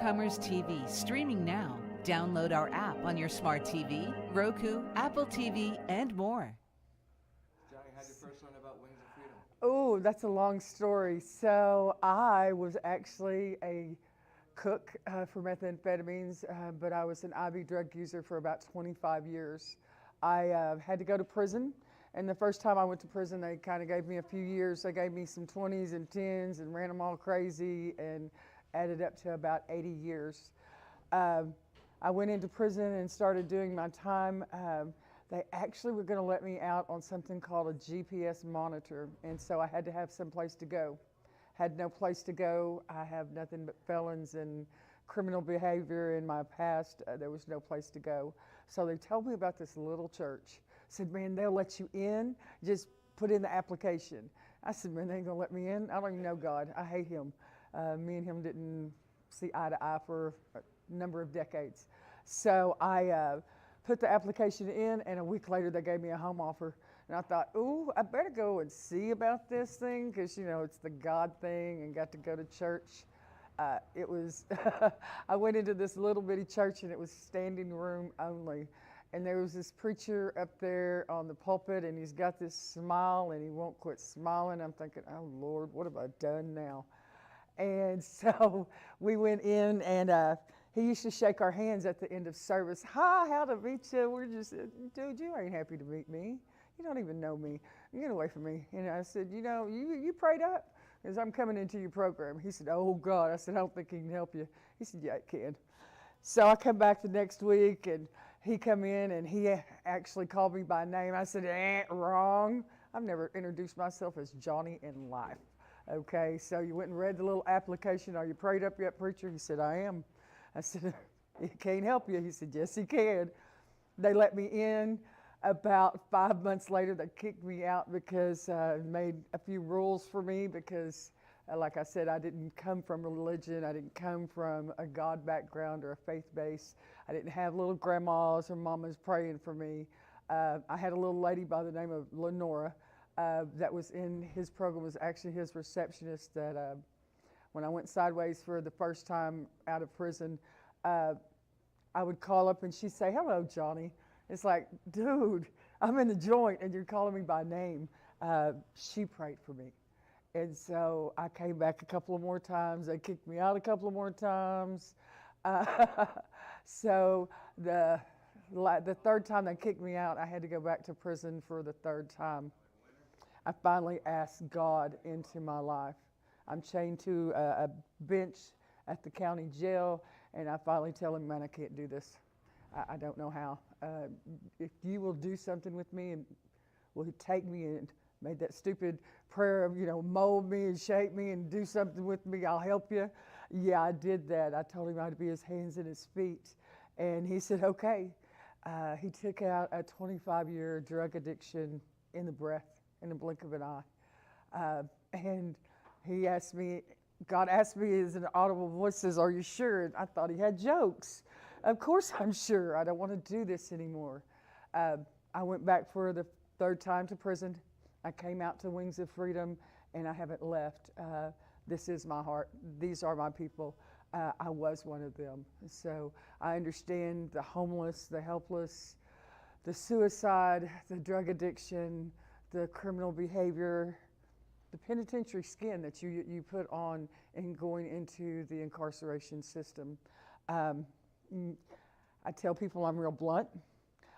Overcomers TV, streaming now. Download our app on your smart TV, Roku, Apple TV, and more. Johnny, how did you first learn about Wings of Freedom? Oh, that's a long story. So I was actually a cook for methamphetamines, but I was an IV drug user for about 25 years. I had to go to prison, and the first time I went to prison, they kind of gave me a few years. They gave me some 20s and 10s and ran them all crazy and added up to about 80 years. I went into prison and started doing my time. They actually were going to let me out on something called a GPS monitor, and so I had to have some place to go. Had no place to go. I have nothing but felons and criminal behavior in my past. There was no place to go. So they told me about this little church. Said, man, they'll let you in. Just put in the application. I said, man, they ain't gonna let me in. I don't even know God. I hate him. Me and him didn't see eye to eye for a number of decades. So I put the application in, and a week later they gave me a home offer. And I thought, ooh, I better go and see about this thing, because you know it's the God thing, and got to go to church. It was, I went into this little bitty church, and it was standing room only. And there was this preacher up there on the pulpit, and he's got this smile, and he won't quit smiling. I'm thinking, oh Lord, what have I done now? And so we went in, and he used to shake our hands at the end of service. Hi, how to meet you? We're just, dude, you ain't happy to meet me. You don't even know me. Get away from me. And I said, you know, you prayed up? Because I'm coming into your program. He said, oh God. I said, I don't think he can help you. He said, yeah, it can. So I come back the next week, and he come in, and he actually called me by name. I said, wrong. I've never introduced myself as Johnny in life. Okay, so you went and read the little application. Are you prayed up yet, preacher? He said, I am. I said, he can't help you. He said, yes, he can. They let me in. About 5 months later, they kicked me out because made a few rules for me because, like I said, I didn't come from religion. I didn't come from a God background or a faith base. I didn't have little grandmas or mamas praying for me. I had a little lady by the name of Lenora that was in his program, was actually his receptionist that when I went sideways for the first time out of prison, I would call up and she'd say, hello, Johnny. It's like, dude, I'm in the joint and you're calling me by name. She prayed for me. And so I came back a couple of more times. They kicked me out a couple of more times. So the third time they kicked me out, I had to go back to prison for the third time. I finally asked God into my life. I'm chained to a bench at the county jail, and I finally tell him, man, I can't do this. I don't know how. If you will do something with me and will take me and made that stupid prayer of, you know, mold me and shape me and do something with me, I'll help you. Yeah, I did that. I told him I'd be his hands and his feet. And he said, okay. He took out a 25-year drug addiction in the breath, in the blink of an eye. And he asked me, God asked me as an audible voice, says, are you sure? And I thought he had jokes. Of course I'm sure. I don't want to do this anymore. I went back for the third time to prison. I came out to Wings of Freedom, and I haven't left. This is my heart. These are my people. I was one of them. So I understand the homeless, the helpless, the suicide, the drug addiction, the criminal behavior, the penitentiary skin that you put on in going into the incarceration system. I tell people I'm real blunt,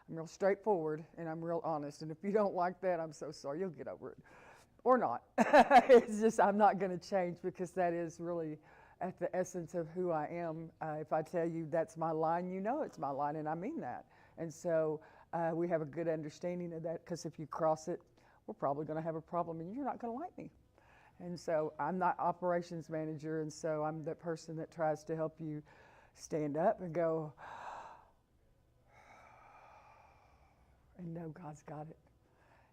I'm real straightforward, and I'm real honest. And if you don't like that, I'm so sorry. You'll get over it. Or not. It's just I'm not going to change, because that is really at the essence of who I am. If I tell you that's my line, you know it's my line, and I mean that. And so we have a good understanding of that, because if you cross it, we're probably going to have a problem, and you're not going to like me. And so I'm not operations manager, and so I'm the person that tries to help you stand up and go, and know God's got it.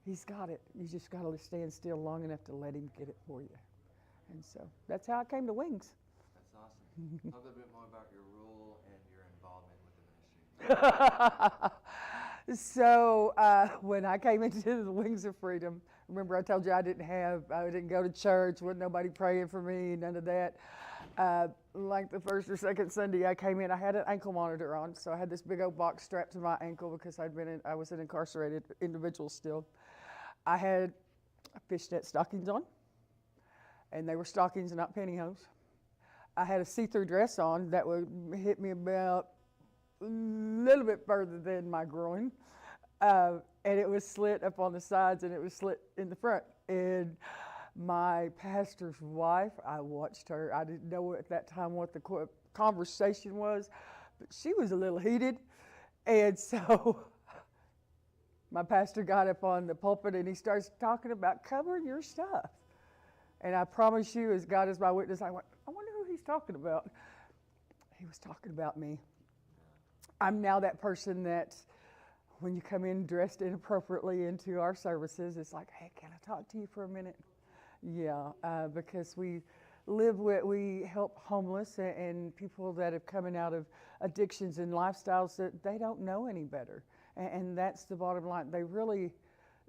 He's got it. You just got to stand still long enough to let him get it for you. And so that's how I came to Wings. That's awesome. Talk a little bit more about your role and your involvement with the ministry. So when I came into the Wings of Freedom, remember I told you I didn't go to church, wasn't nobody praying for me, none of that. Like the first or second Sunday I came in, I had an ankle monitor on, so I had this big old box strapped to my ankle because I was an incarcerated individual still. I had fishnet stockings on, and they were stockings and not pantyhose. I had a see-through dress on that would hit me about a little bit further than my groin, and it was slit up on the sides and it was slit in the front. And my pastor's wife, I watched her. I didn't know at that time what the conversation was, but she was a little heated. And so my pastor got up on the pulpit and he starts talking about covering your stuff. And I promise you, as God is my witness, I went, I wonder who he's talking about. He was talking about me. I'm now that person that when you come in dressed inappropriately into our services, it's like, hey, can I talk to you for a minute? Yeah, because we help homeless and people that have coming out of addictions and lifestyles that they don't know any better. And that's the bottom line.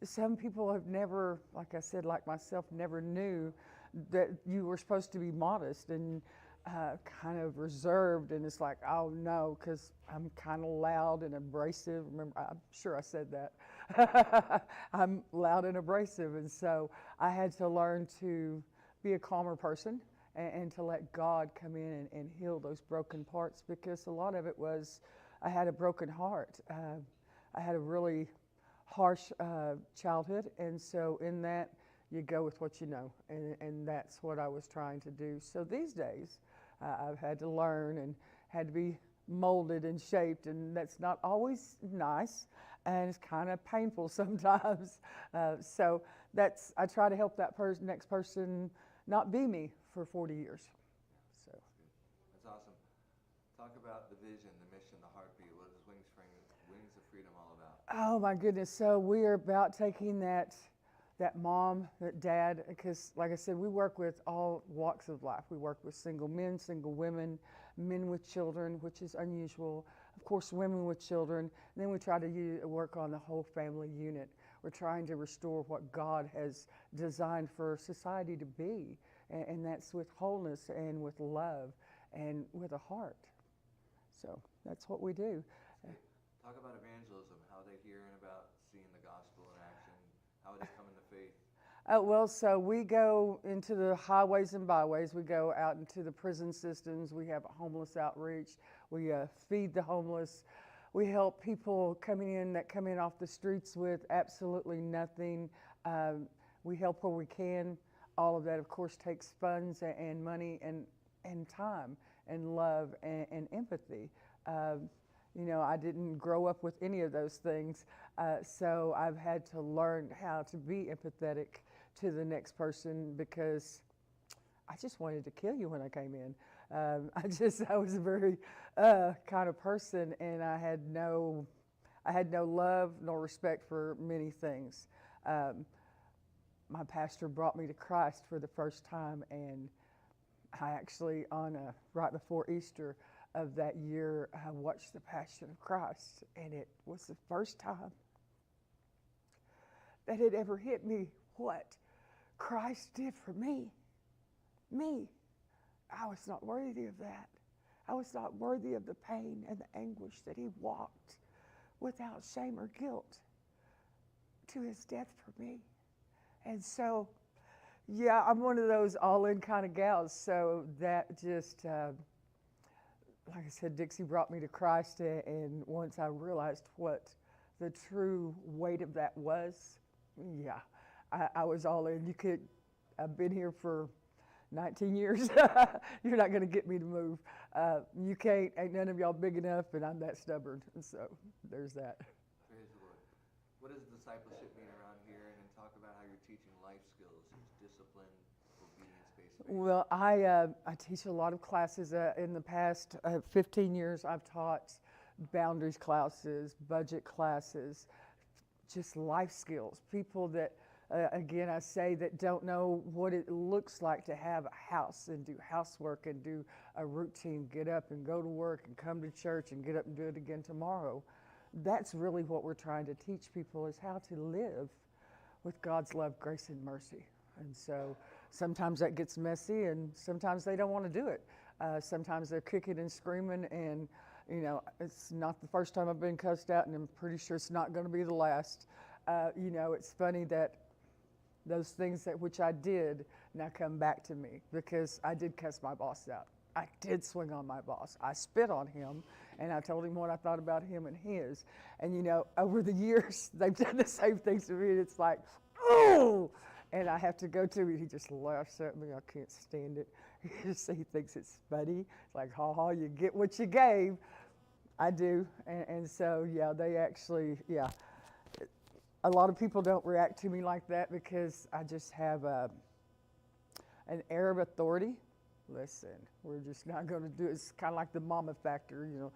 Some people have never, like I said, like myself, never knew that you were supposed to be modest and kind of reserved. And it's like, oh no, because I'm kind of loud and abrasive. Remember, I'm sure I said that. I'm loud and abrasive. And so I had to learn to be a calmer person and to let God come in and heal those broken parts, because a lot of it was I had a broken heart. I had a really harsh childhood, and so in that you go with what you know, and that's what I was trying to do. So these days I've had to learn and had to be molded and shaped, and that's not always nice, and it's kind of painful sometimes. So I try to help that next person not be me for 40 years. So that's awesome. Talk about the vision, the mission, the heartbeat. What is Wings of Freedom all about? Oh my goodness! So we are about taking that mom, that dad, because like I said, we work with all walks of life. We work with single men, single women, men with children, which is unusual. Of course, women with children. And then we try to work on the whole family unit. We're trying to restore what God has designed for society to be, and that's with wholeness and with love and with a heart. So that's what we do. Talk about evangelism, how they hearing about seeing the gospel in action, how they come into faith. Well, so we go into the highways and byways. We go out into the prison systems. We have a homeless outreach. We feed the homeless. We help people come in off the streets with absolutely nothing. We help where we can. All of that, of course, takes funds and money and time and love and empathy. I didn't grow up with any of those things, so I've had to learn how to be empathetic to the next person, because I just wanted to kill you when I came in. I was a very kind of person, and I had no love nor respect for many things. My pastor brought me to Christ for the first time, and I actually, right before Easter of that year, I watched the Passion of Christ, and it was the first time that it ever hit me what Christ did for me. Me. I was not worthy of that. I was not worthy of the pain and the anguish that he walked without shame or guilt to his death for me. And so, yeah, I'm one of those all-in kind of gals. So that just, like I said, Dixie brought me to Christ, and once I realized what the true weight of that was, yeah, I was all in. I've been here for 19 years. You're not going to get me to move. You can't. Ain't none of y'all big enough, and I'm that stubborn. And so there's that. Praise the Lord. What does discipleship mean around here? And then talk about how you're teaching life skills, discipline, obedience, basically. Well, I teach a lot of classes. In the past 15 years, I've taught boundaries classes, budget classes, just life skills. People that, again, I say that don't know what it looks like to have a house and do housework and do a routine, get up and go to work and come to church and get up and do it again tomorrow. That's really what we're trying to teach people, is how to live with God's love, grace, and mercy. And so sometimes that gets messy, and sometimes they don't want to do it. Sometimes they're kicking and screaming, and you know, it's not the first time I've been cussed out, and I'm pretty sure it's not going to be the last. You know, it's funny that those things that which I did now come back to me, because I did cuss my boss out. I did swing on my boss. I spit on him, and I told him what I thought about him and his. And you know, over the years, they've done the same things to me, and it's like, oh! And I have to go to him. He just laughs at me. I can't stand it. He thinks it's funny. It's like, ha ha, you get what you gave. I do. And so, yeah, they actually, yeah. A lot of people don't react to me like that because I just have an air of authority. Listen, we're just not going to do it. It's kind of like the mama factor, you know.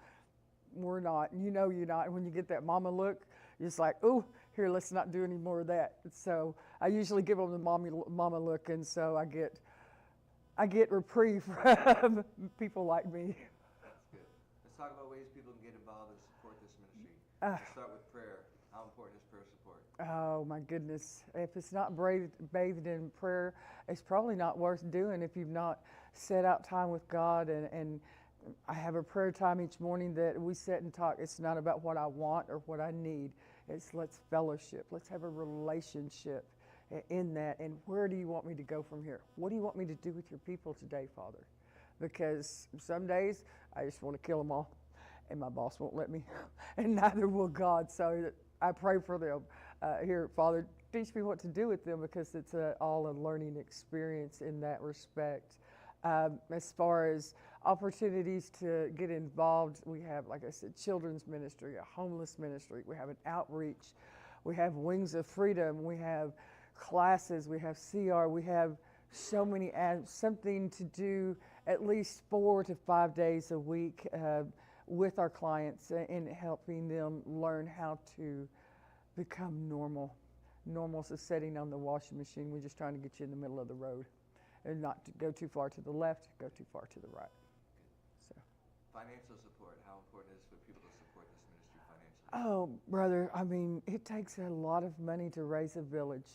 We're not, you know you're not. And when you get that mama look, you're just like, oh, here, let's not do any more of that. So I usually give them the mama look, and so I get reprieve from people like me. That's good. Let's talk about ways people can get involved and support this ministry. Let's start with prayer. How important is prayer support? Oh my goodness. If it's not bathed in prayer, it's probably not worth doing if you've not set out time with God. And I have a prayer time each morning that we sit and talk. It's not about what I want or what I need. It's let's fellowship. Let's have a relationship in that. And where do you want me to go from here? What do you want me to do with your people today, Father? Because some days I just want to kill them all, and my boss won't let me, and neither will God. So I pray for them. Here, Father, teach me what to do with them, because it's all a learning experience in that respect. As far as opportunities to get involved, we have, like I said, children's ministry, a homeless ministry, we have an outreach, we have Wings of Freedom, we have classes, we have CR, we have so many, something to do at least 4 to 5 days a week with our clients in helping them learn how to become normal. Normal's a setting on the washing machine. We're just trying to get you in the middle of the road and not to go too far to the left, go too far to the right. So, financial support. How important is it for people to support this ministry financially? Oh, brother, I mean, it takes a lot of money to raise a village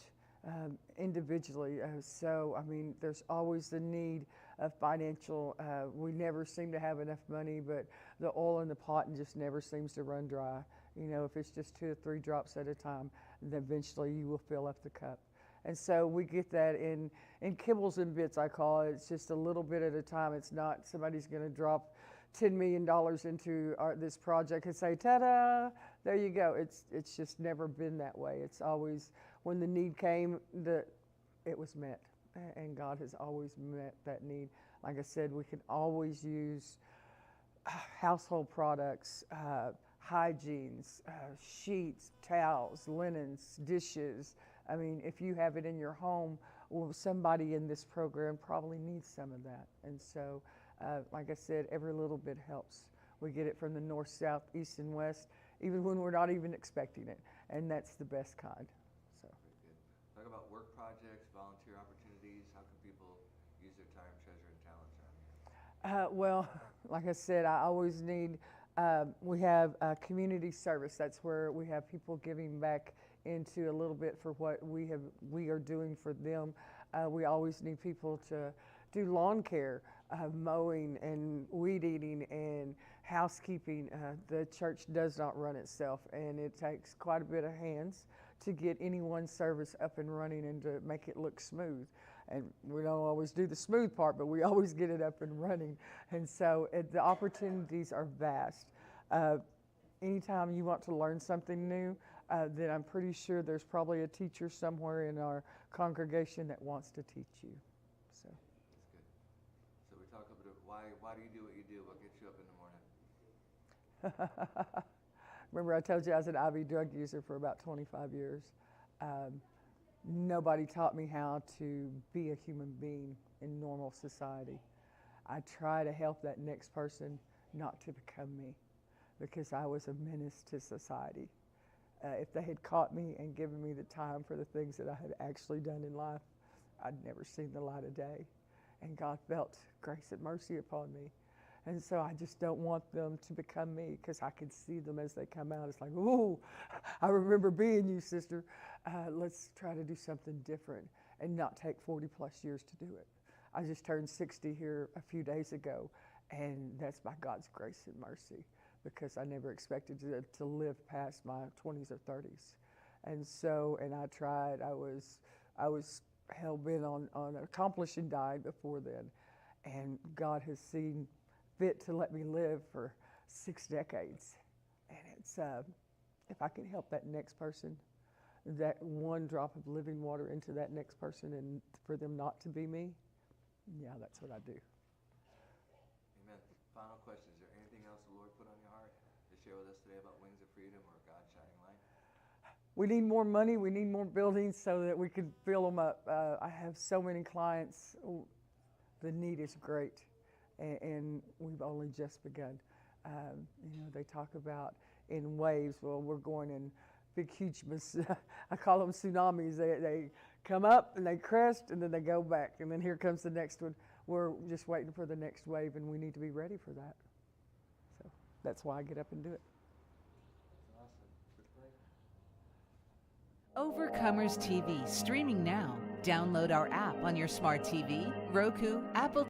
individually. So, I mean, there's always the need of financial. We never seem to have enough money, but the oil in the pot just never seems to run dry. You know, if it's just 2 or 3 drops at a time, then eventually you will fill up the cup. And so we get that in kibbles and bits, I call it. It's just a little bit at a time. It's not somebody's going to drop $10 million into this project and say, ta-da, there you go. It's just never been that way. It's always, when the need came, it was met. And God has always met that need. Like I said, we can always use household products, hygienes, sheets, towels, linens, dishes. I mean, if you have it in your home, well, somebody in this program probably needs some of that. And so, like I said, every little bit helps. We get it from the north, south, east, and west, even when we're not even expecting it. And that's the best kind. So. Very good. Talk about work projects, volunteer opportunities. How can people use their time, treasure, and talents around here? Well, like I said, I always need, we have community service. That's where we have people giving back into a little bit for what we are doing for them. We always need people to do lawn care, mowing and weed eating and housekeeping. The church does not run itself, and it takes quite a bit of hands to get any one service up and running and to make it look smooth. And we don't always do the smooth part, but we always get it up and running. And so the opportunities are vast. Anytime you want to learn something new, then I'm pretty sure there's probably a teacher somewhere in our congregation that wants to teach you. So. That's good. So we talk a bit of why do you do what you do? What gets you up in the morning? Remember I told you I was an IV drug user for about 25 years. Nobody taught me how to be a human being in normal society. I try to help that next person not to become me, because I was a menace to society. If they had caught me and given me the time for the things that I had actually done in life, I'd never seen the light of day. And God felt grace and mercy upon me. And so I just don't want them to become me, because I can see them as they come out. It's like, ooh, I remember being you, sister. Let's try to do something different. and not take 40 plus years to do it. I just turned 60 here a few days ago, and that's by God's grace and mercy, because I never expected to live past my 20s or 30s. And so, and I tried, I was hell-bent on accomplishing dying before then, and God has seen fit to let me live for 6 decades. And it's, if I can help that next person, that one drop of living water into that next person, and for them not to be me, yeah, that's what I do. Amen. Final question, is there anything else the Lord put on your heart to share with us today about Wings of Freedom or God's Shining Light? We need more money, we need more buildings so that we can fill them up. I have so many clients, the need is great, and we've only just begun. You know, they talk about in waves. Well, we're going in big, huge, I call them tsunamis. They come up and they crest and then they go back, and then here comes the next one. We're just waiting for the next wave, and we need to be ready for that. So that's why I get up and do it. Overcomers TV, streaming now. Download our app on your smart TV, Roku, Apple